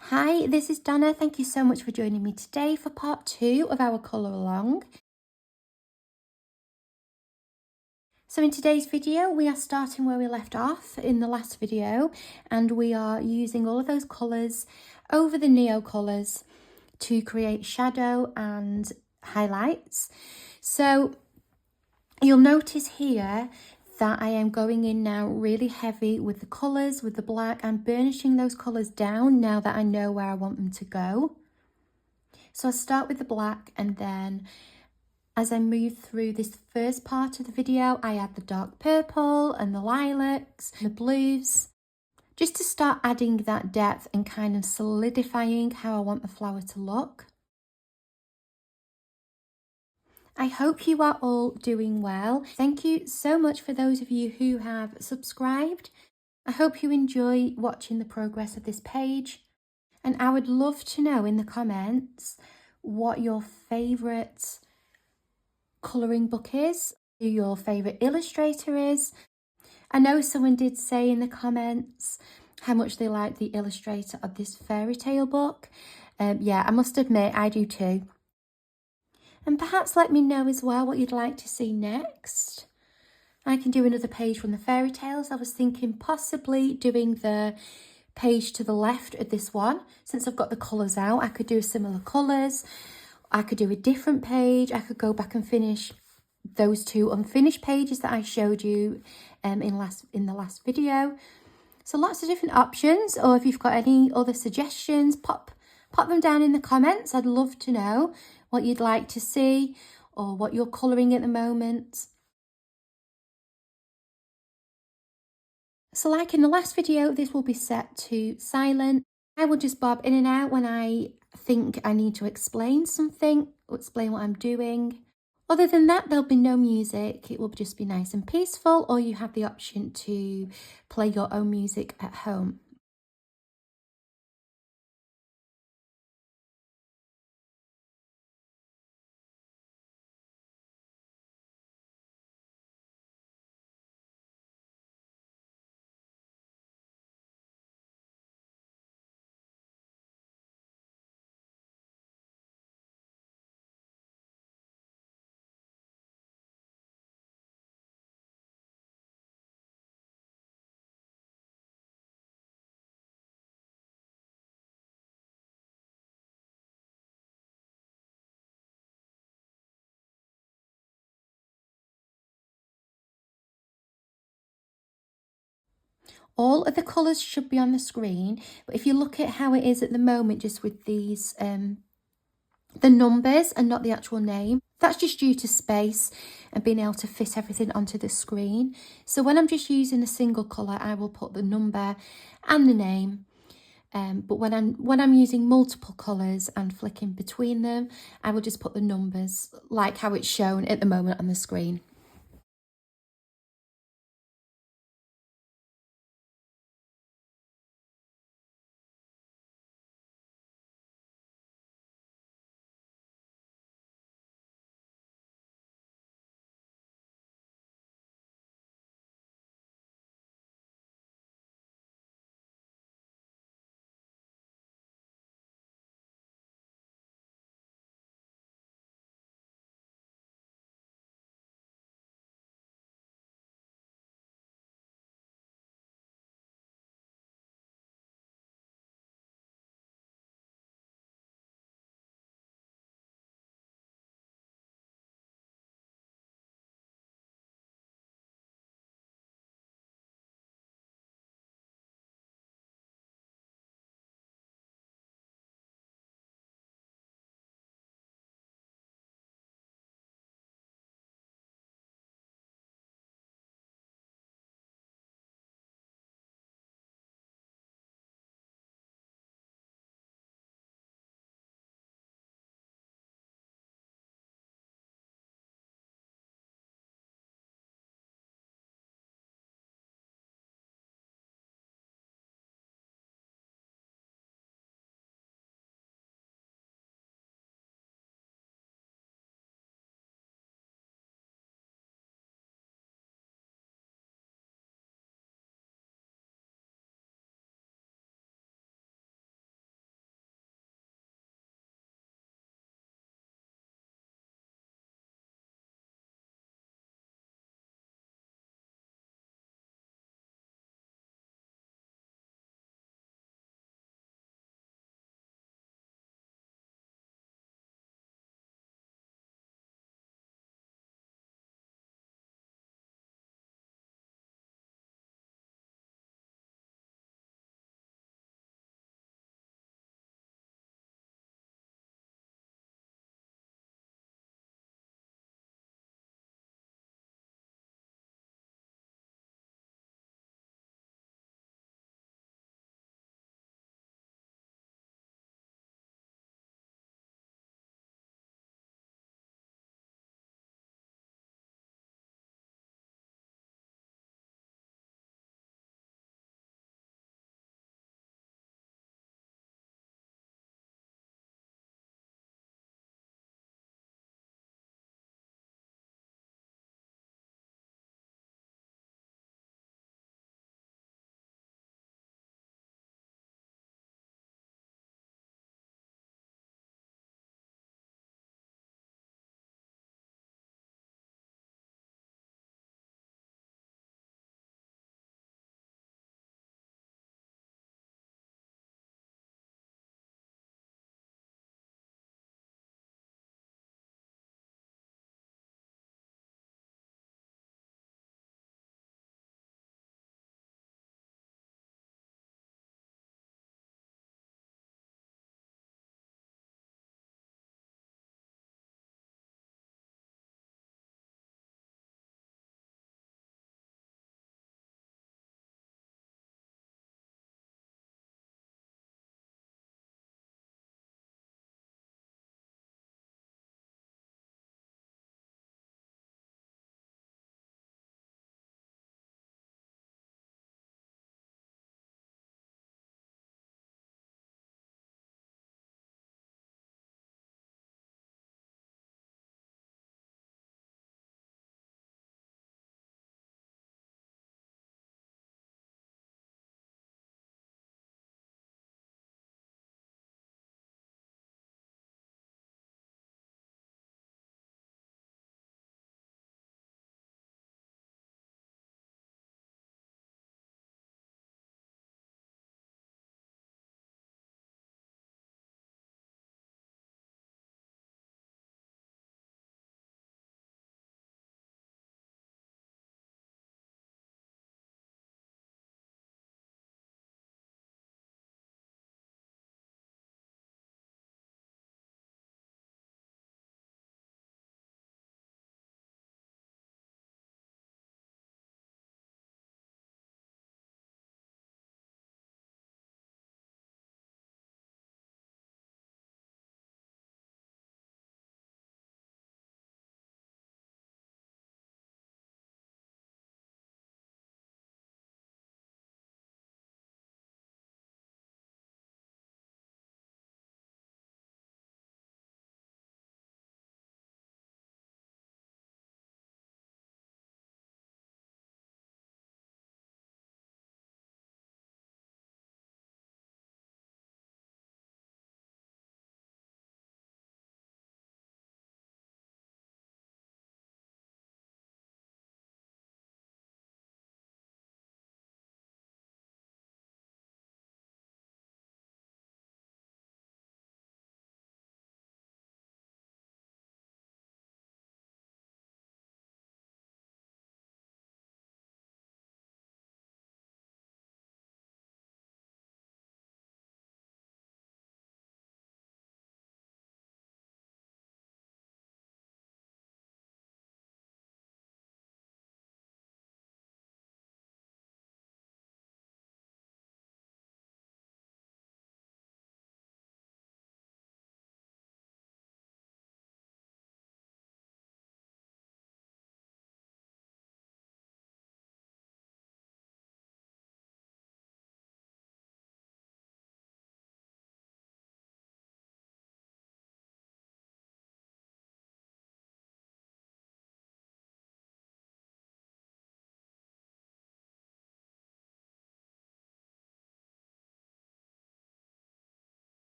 Hi, this is Donna. Thank you so much for joining me today for part 2 of our colour along. So in today's video, we are starting where we left off in the last video, and we are using all of those colours over the Neocolors to create shadow and highlights. So you'll notice here that I am going in now really heavy with the colours, with the black. I'm burnishing those colours down now that I know where I want them to go. So I'll start with the black, and then as I move through this first part of the video, I add the dark purple and the lilacs, and the blues, just to start adding that depth and kind of solidifying how I want the flower to look. I hope you are all doing well. Thank you so much for those of you who have subscribed. I hope you enjoy watching the progress of this page. And I would love to know in the comments what your favourite colouring book is, who your favourite illustrator is. I know someone did say in the comments how much they liked the illustrator of this fairy tale book. Yeah, I must admit, I do too. And perhaps let me know as well what you'd like to see next. I can do another page from the fairy tales. I was thinking possibly doing the page to the left of this one. Since I've got the colours out, I could do similar colours. I could do a different page. I could go back and finish those two unfinished pages that I showed you in the last video. So lots of different options, or if you've got any other suggestions, pop them down in the comments. I'd love to know what you'd like to see or what you're colouring at the moment. So like in the last video, this will be set to silent. I will just bob in and out when I think I need to explain something or explain what I'm doing. Other than that, there'll be no music. It will just be nice and peaceful, or you have the option to play your own music at home. All of the colours should be on the screen, but if you look at how it is at the moment, just with these, the numbers and not the actual name, that's just due to space and being able to fit everything onto the screen. So when I'm just using a single colour, I will put the number and the name. But when I'm using multiple colours and flicking between them, I will just put the numbers like how it's shown at the moment on the screen.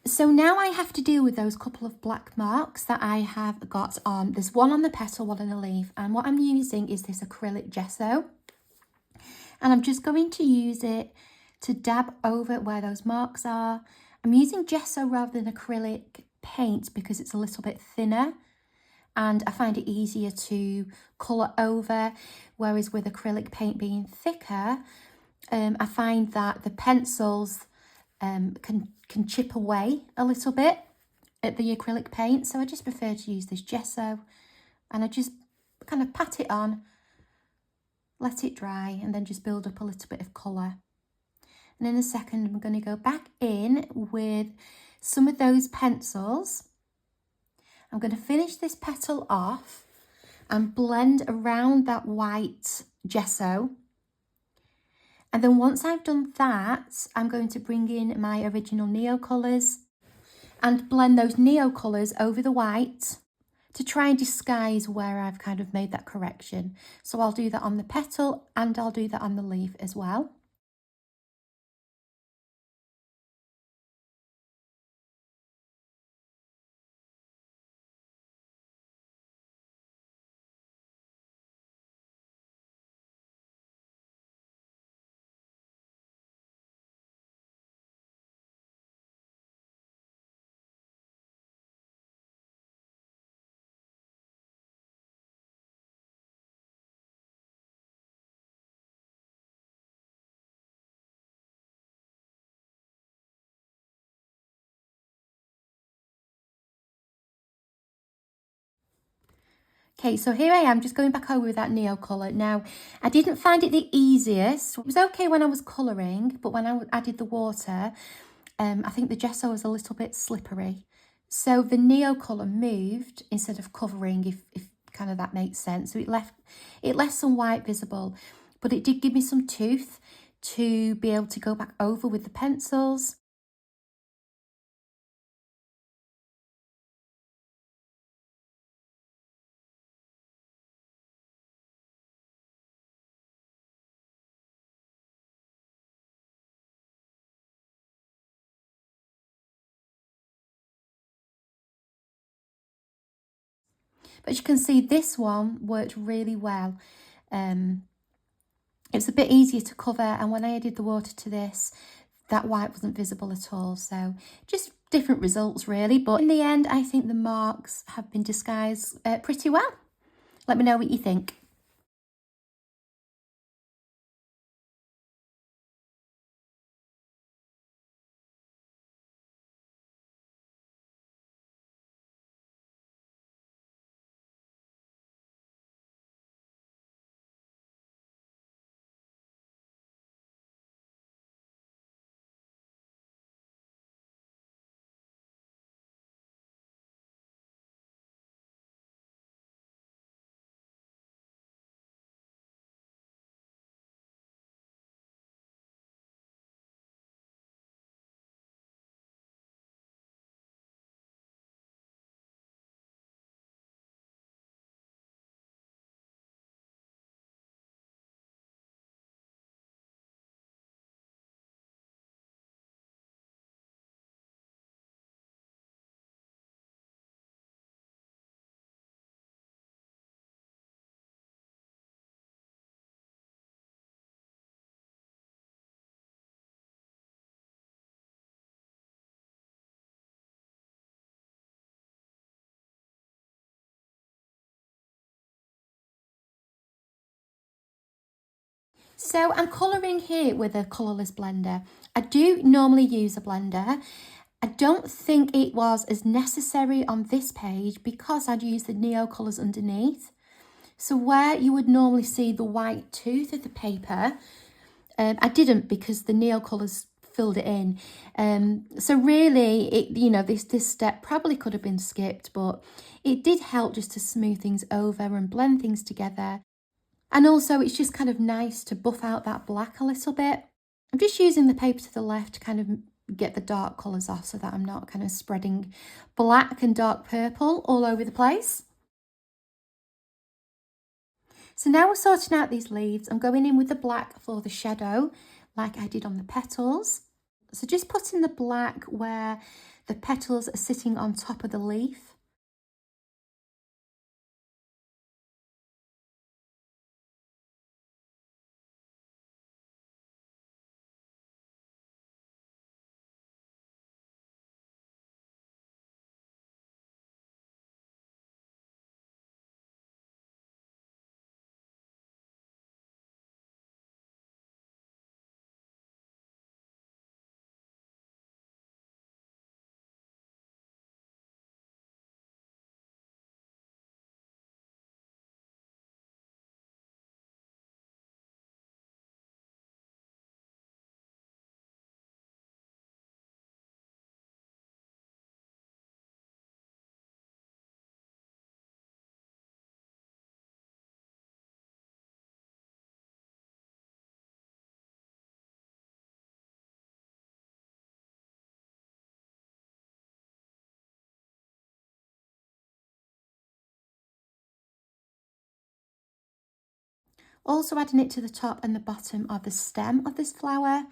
So now I have to deal with those couple of black marks that I have got on. There's one on the petal, one on the leaf, and what I'm using is this acrylic gesso. And I'm just going to use it to dab over where those marks are. I'm using gesso rather than acrylic paint because it's a little bit thinner and I find it easier to colour over, whereas with acrylic paint being thicker, I find that the pencils can chip away a little bit at the acrylic paint, so I just prefer to use this gesso, and I just kind of pat it on, let it dry, and then just build up a little bit of colour. And in a second I'm going to go back in with some of those pencils. I'm going to finish this petal off and blend around that white gesso. And then once I've done that, I'm going to bring in my original Neocolors and blend those Neocolors over the white to try and disguise where I've kind of made that correction. So I'll do that on the petal and I'll do that on the leaf as well. Okay, so here I am just going back over with that Neocolor. Now, I didn't find it the easiest. It was okay when I was colouring, but when I added the water, I think the gesso was a little bit slippery. So the Neocolor moved instead of covering, if kind of that makes sense. So it left some white visible, but it did give me some tooth to be able to go back over with the pencils. But as you can see, this one worked really well. It was a bit easier to cover, and when I added the water to this, that white wasn't visible at all. So just different results really, but in the end I think the marks have been disguised pretty well. Let me know what you think. So I'm colouring here with a colourless blender. I do normally use a blender. I don't think it was as necessary on this page because I'd used the Neocolors underneath. So where you would normally see the white tooth of the paper, I didn't because the Neocolors filled it in. So really, this step probably could have been skipped, but it did help just to smooth things over and blend things together. And also it's just kind of nice to buff out that black a little bit. I'm just using the paper to the left to kind of get the dark colours off so that I'm not kind of spreading black and dark purple all over the place. So now we're sorting out these leaves. I'm going in with the black for the shadow like I did on the petals. So just putting the black where the petals are sitting on top of the leaf. Also adding it to the top and the bottom of the stem of this flower.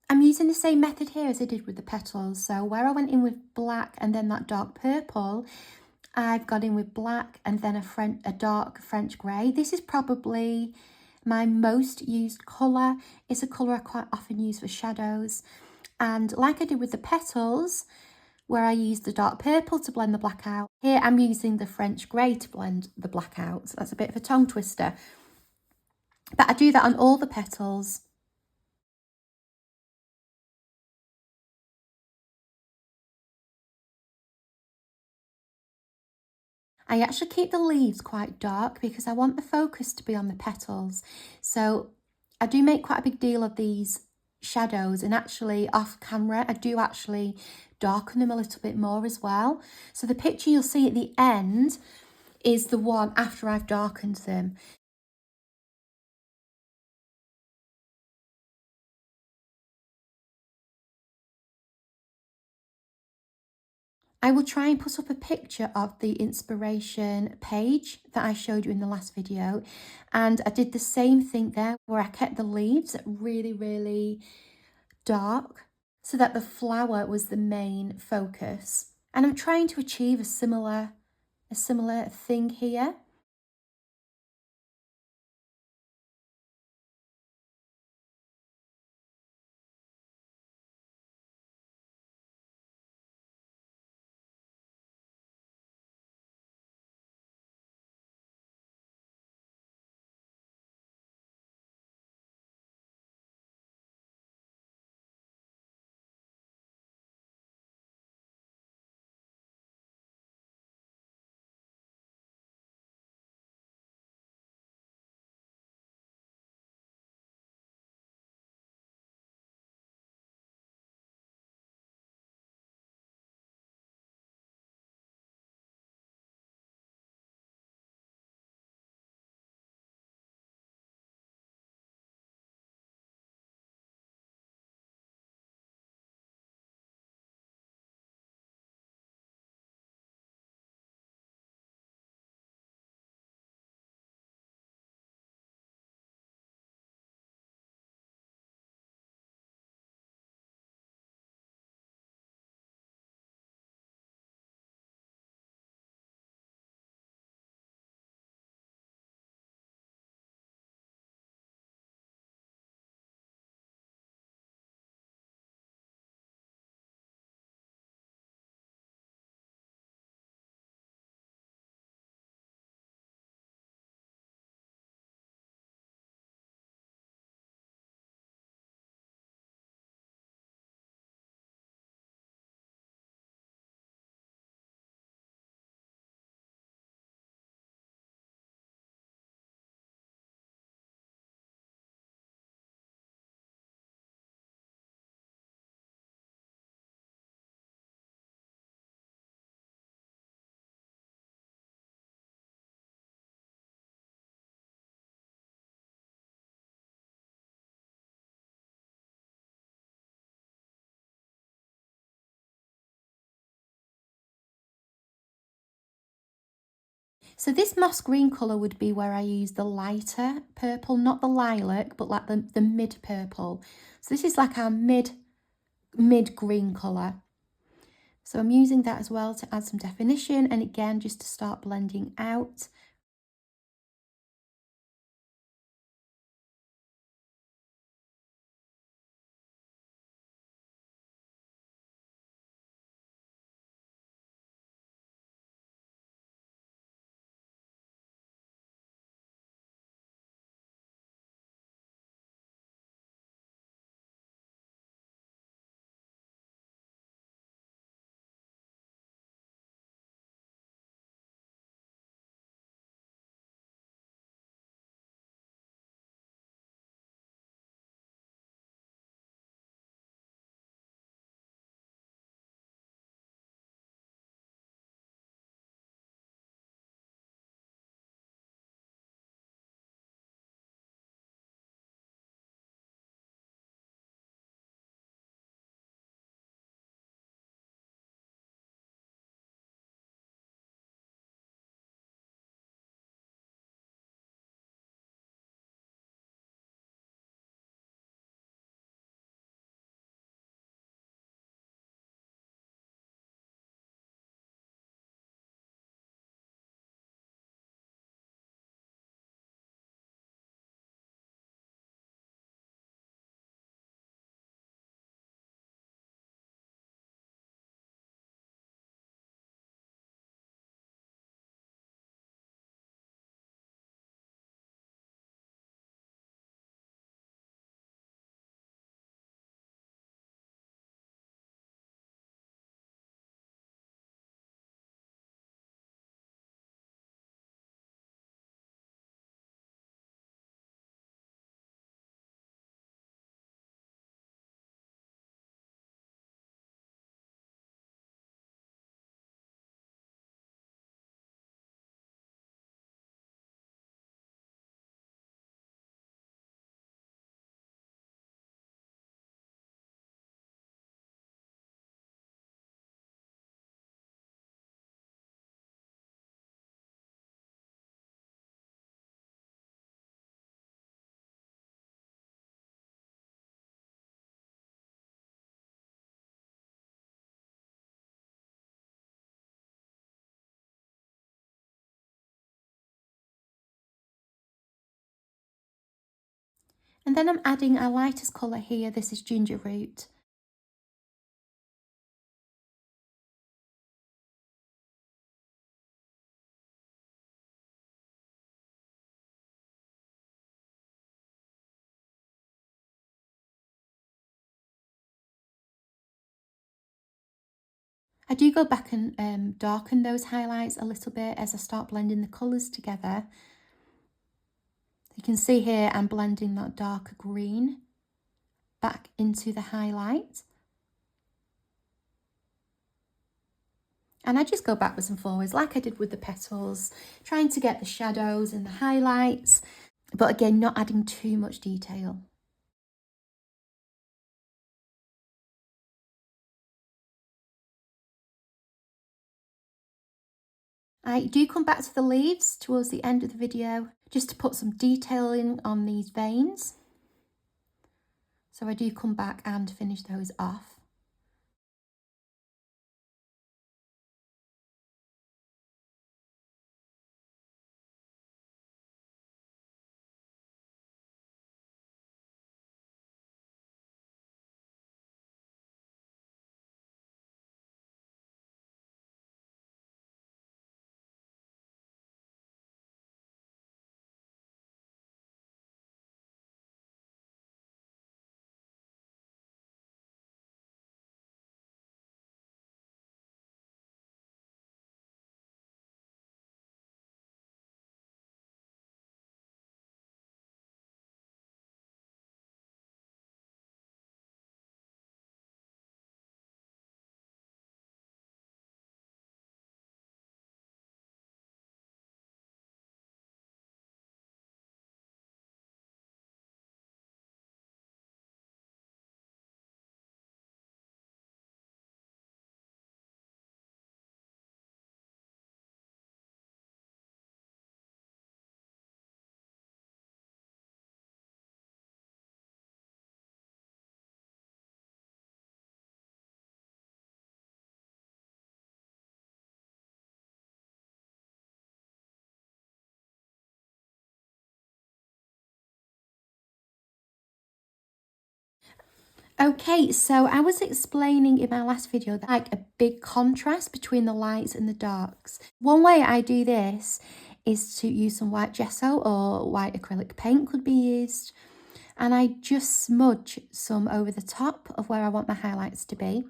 I'm using the same method here as I did with the petals. So where I went in with black and then that dark purple, I've got in with black and then a dark French grey. This is probably my most used colour. It's a colour I quite often use for shadows. And like I did with the petals, where I used the dark purple to blend the black out, here I'm using the French grey to blend the black out. So that's a bit of a tongue twister. But I do that on all the petals. I actually keep the leaves quite dark because I want the focus to be on the petals. So I do make quite a big deal of these shadows, and actually off camera I do actually darken them a little bit more as well. So the picture you'll see at the end is the one after I've darkened them. I will try and put up a picture of the inspiration page that I showed you in the last video. And I did the same thing there where I kept the leaves really, really dark so that the flower was the main focus. And I'm trying to achieve a similar thing here. So this moss green colour would be where I use the lighter purple, not the lilac, but like the mid purple. So this is like our mid green colour. So I'm using that as well to add some definition, and again, just to start blending out. And then I'm adding our lightest colour here. This is Ginger Root. I do go back and darken those highlights a little bit as I start blending the colours together. You can see here I'm blending that darker green back into the highlight. And I just go backwards and forwards like I did with the petals, trying to get the shadows and the highlights, but again, not adding too much detail. I do come back to the leaves towards the end of the video just to put some detailing on these veins. So I do come back and finish those off. Okay, so I was explaining in my last video that like a big contrast between the lights and the darks. One way I do this is to use some white gesso or white acrylic paint could be used. And I just smudge some over the top of where I want my highlights to be.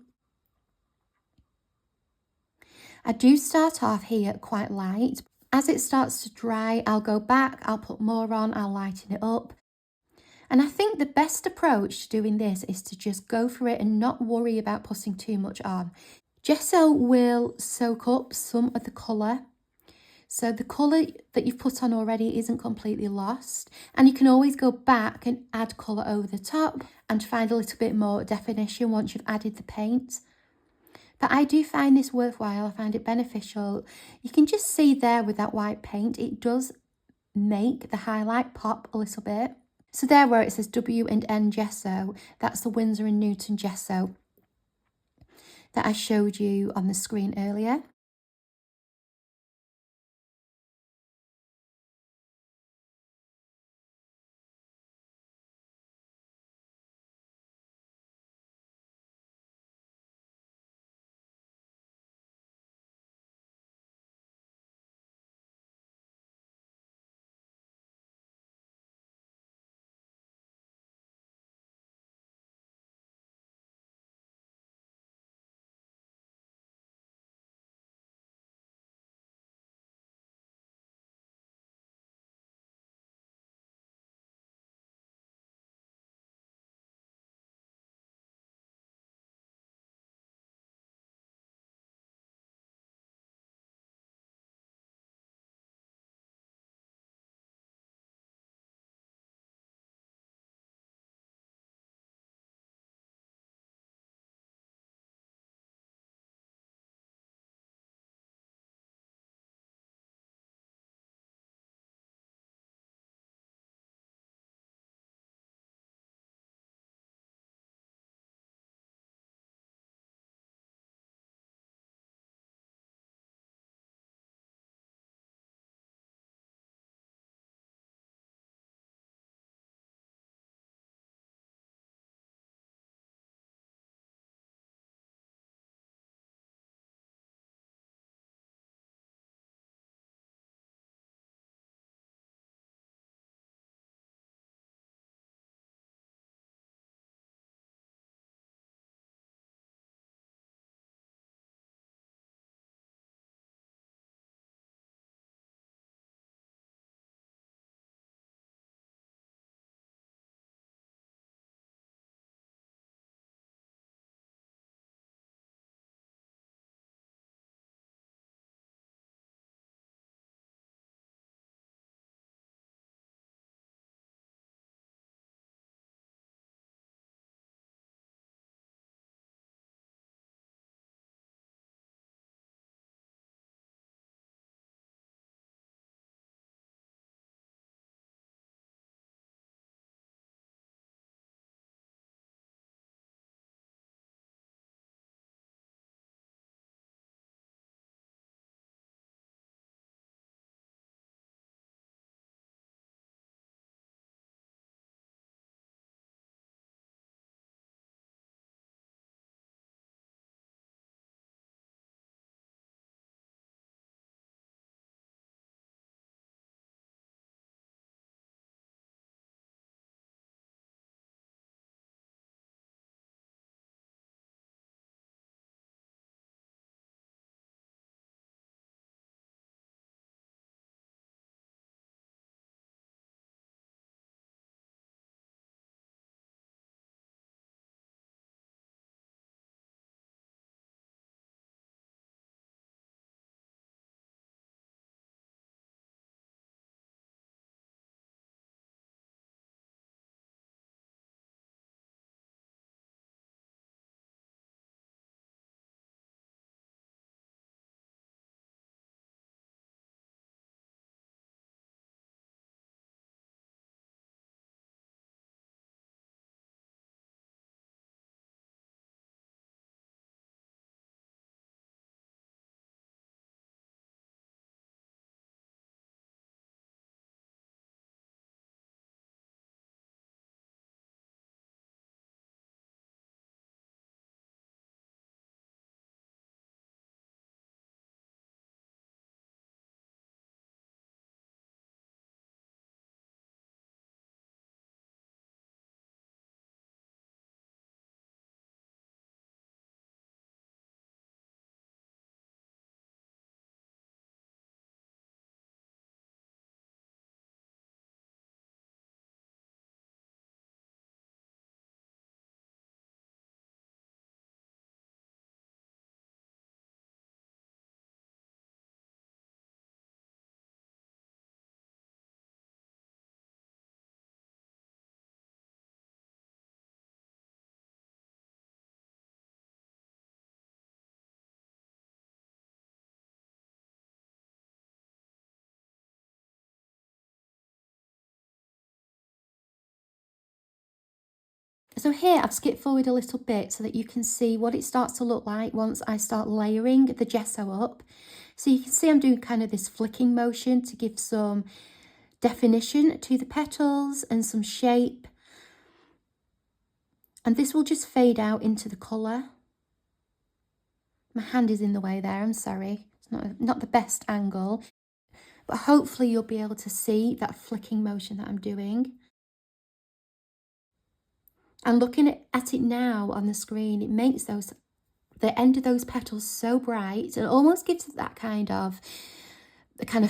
I do start off here quite light. As it starts to dry, I'll go back, I'll put more on, I'll lighten it up. And I think the best approach to doing this is to just go for it and not worry about putting too much on. Gesso will soak up some of the colour. So the colour that you've put on already isn't completely lost. And you can always go back and add colour over the top and find a little bit more definition once you've added the paint. But I do find this worthwhile, I find it beneficial. You can just see there with that white paint, it does make the highlight pop a little bit. So there where it says W and N Gesso, that's the Windsor and Newton Gesso that I showed you on the screen earlier. So here I've skipped forward a little bit so that you can see what it starts to look like once I start layering the gesso up. So you can see I'm doing kind of this flicking motion to give some definition to the petals and some shape. And this will just fade out into the colour. My hand is in the way there, I'm sorry. It's not the best angle. But hopefully you'll be able to see that flicking motion that I'm doing. And looking at it now on the screen, it makes the end of those petals so bright and almost gives it that kind of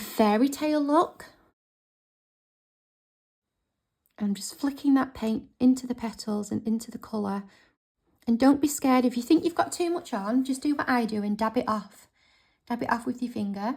fairy tale look. I'm just flicking that paint into the petals and into the colour. And don't be scared. If you think you've got too much on, just do what I do and dab it off. Dab it off with your finger.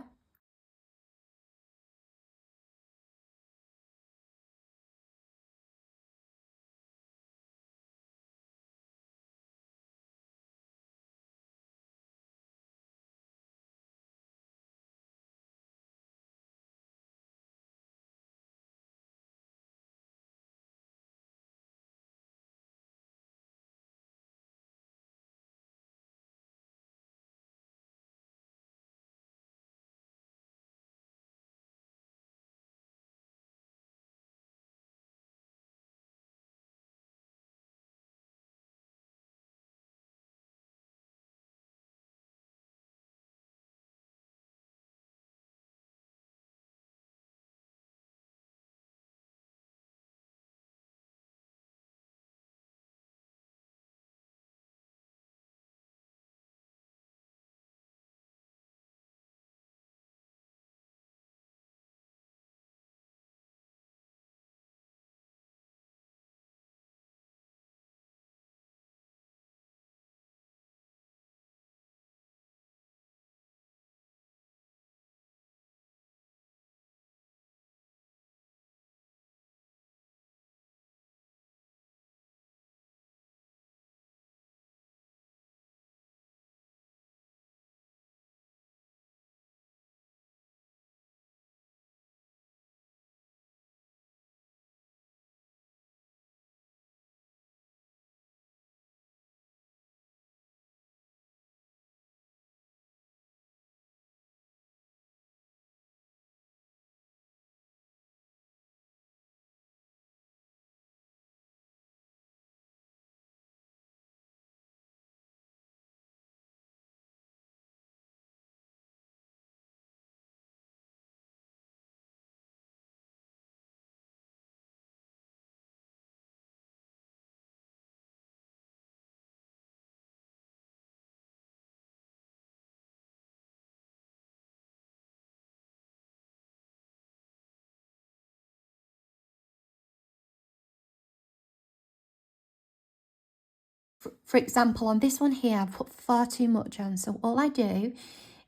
For example, on this one here, I've put far too much on. So all I do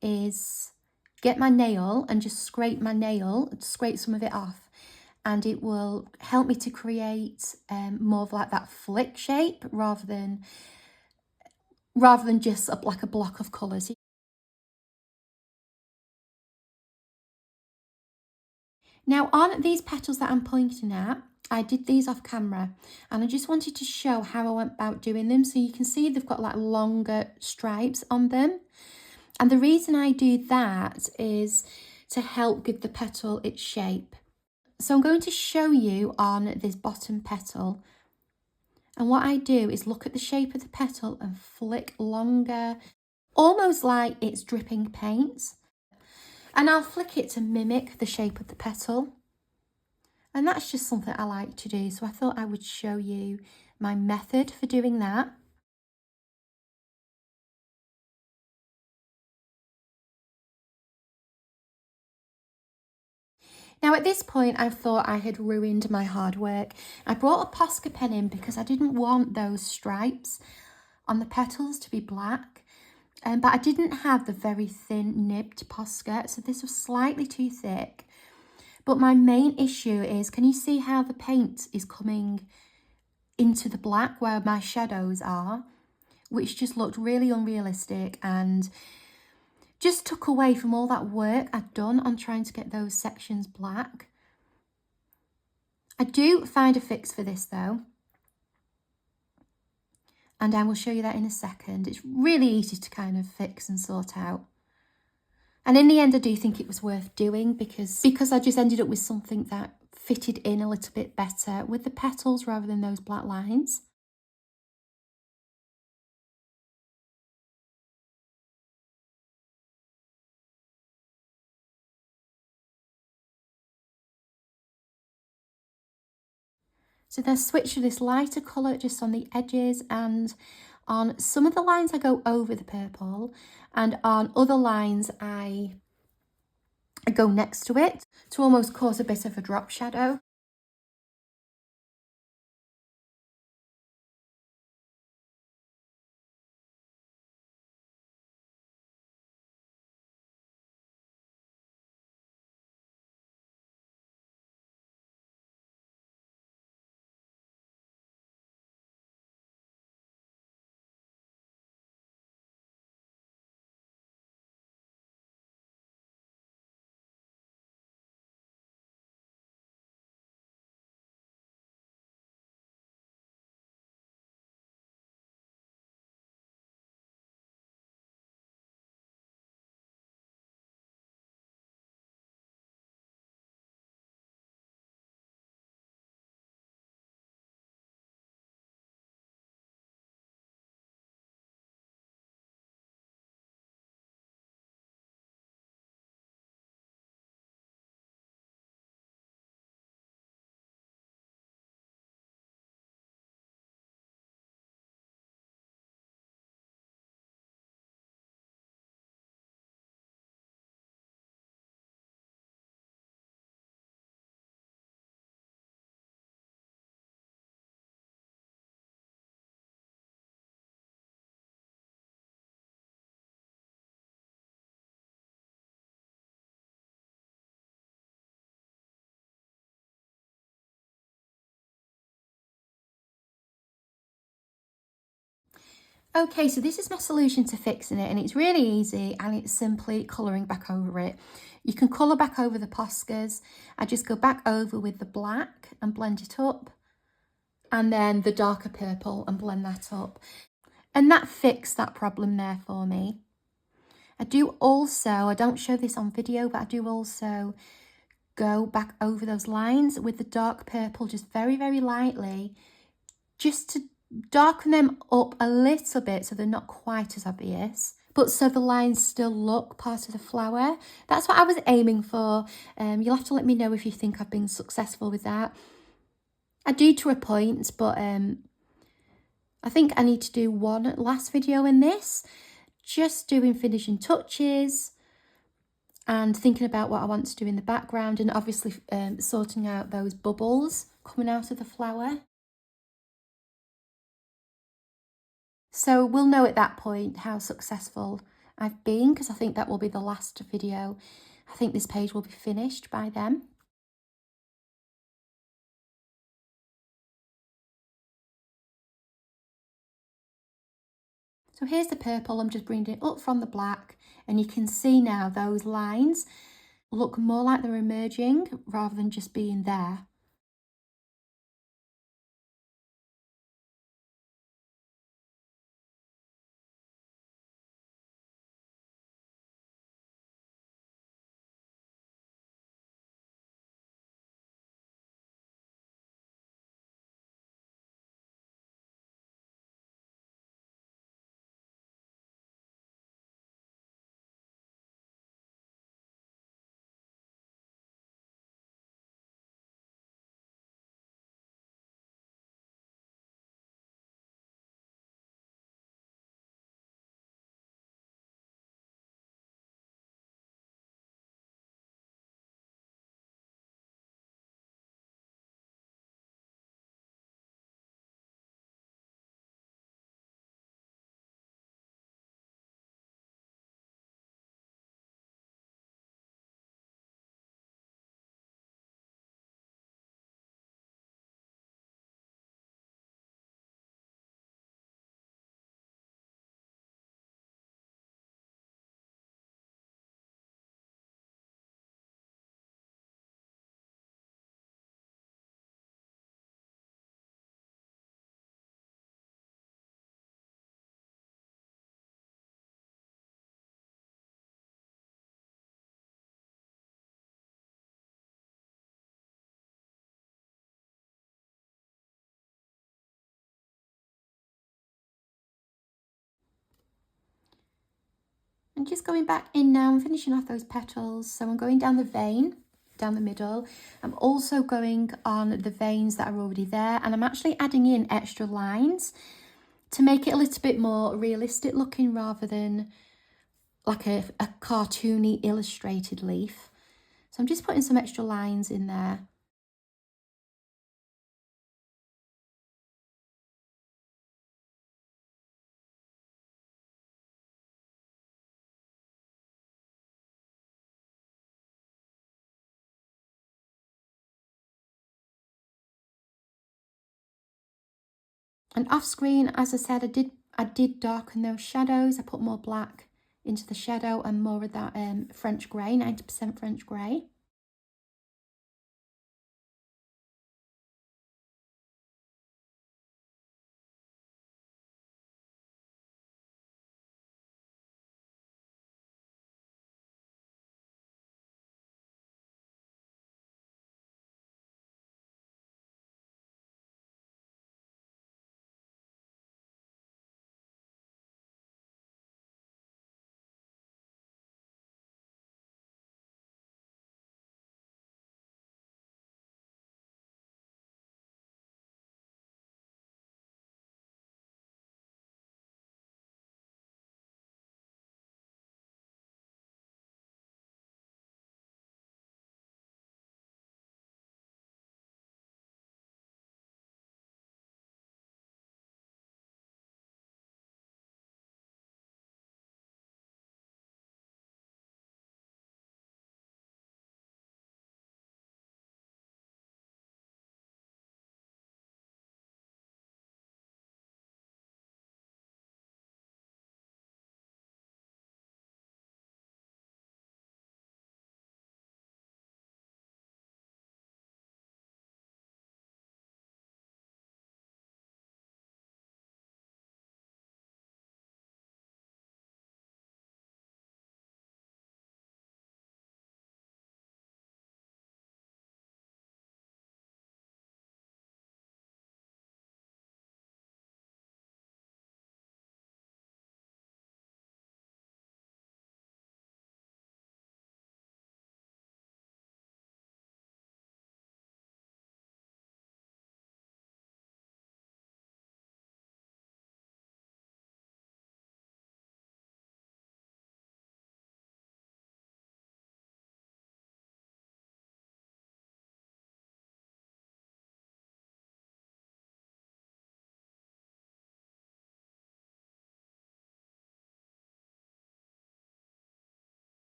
is get my nail and just scrape my nail, scrape some of it off. And it will help me to create more of like that flick shape rather than just like a block of colours. Now on these petals that I'm pointing at, I did these off camera and I just wanted to show how I went about doing them. So you can see they've got like longer stripes on them. And the reason I do that is to help give the petal its shape. So I'm going to show you on this bottom petal. And what I do is look at the shape of the petal and flick longer, almost like it's dripping paint. And I'll flick it to mimic the shape of the petal. And that's just something I like to do. So I thought I would show you my method for doing that. Now at this point, I thought I had ruined my hard work. I brought a Posca pen in because I didn't want those stripes on the petals to be black. But I didn't have the very thin nibbed Posca, so this was slightly too thick. But my main issue is, can you see how the paint is coming into the black where my shadows are? Which just looked really unrealistic and just took away from all that work I'd done on trying to get those sections black. I do find a fix for this though. And I will show you that in a second. It's really easy to kind of fix and sort out. And in the end, I do think it was worth doing because I just ended up with something that fitted in a little bit better with the petals rather than those black lines. So then switch to this lighter colour just on the edges, and on some of the lines I go over the purple, and on other lines I go next to it to almost cause a bit of a drop shadow. Okay, so this is my solution to fixing it, and it's really easy, and it's simply colouring back over it. You can colour back over the Poscas. I just go back over with the black and blend it up, and then the darker purple and blend that up. And that fixed that problem there for me. I do also, I don't show this on video, but I do also go back over those lines with the dark purple just very, very lightly, just to darken them up a little bit so they're not quite as obvious, but so the lines still look part of the flower. That's what I was aiming for. You'll have to let me know if you think I've been successful with that. I do to a point, but I think I need to do one last video in this, just doing finishing touches and thinking about what I want to do in the background, and obviously sorting out those bubbles coming out of the flower. So we'll know at that point how successful I've been, because I think that will be the last video. I think this page will be finished by then. So here's the purple, I'm just bringing it up from the black, and you can see now those lines look more like they're emerging rather than just being there. And just going back in now, I'm finishing off those petals. So I'm going down the vein, down the middle. I'm also going on the veins that are already there, and I'm actually adding in extra lines to make it a little bit more realistic looking rather than like a cartoony illustrated leaf. So I'm just putting some extra lines in there. And off screen, as I said, I did darken those shadows. I put more black into the shadow and more of that French grey, 90% French grey.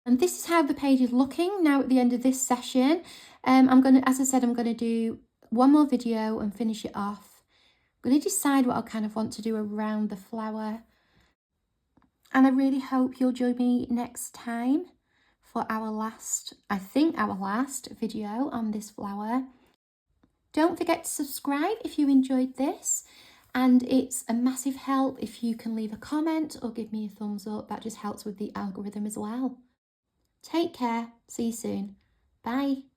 And this is how the page is looking now at the end of this session. As I said, I'm gonna do one more video and finish it off. I'm gonna decide what I kind of want to do around the flower. And I really hope you'll join me next time for our last video on this flower. Don't forget to subscribe if you enjoyed this. And it's a massive help if you can leave a comment or give me a thumbs up. That just helps with the algorithm as well. Take care. See you soon. Bye.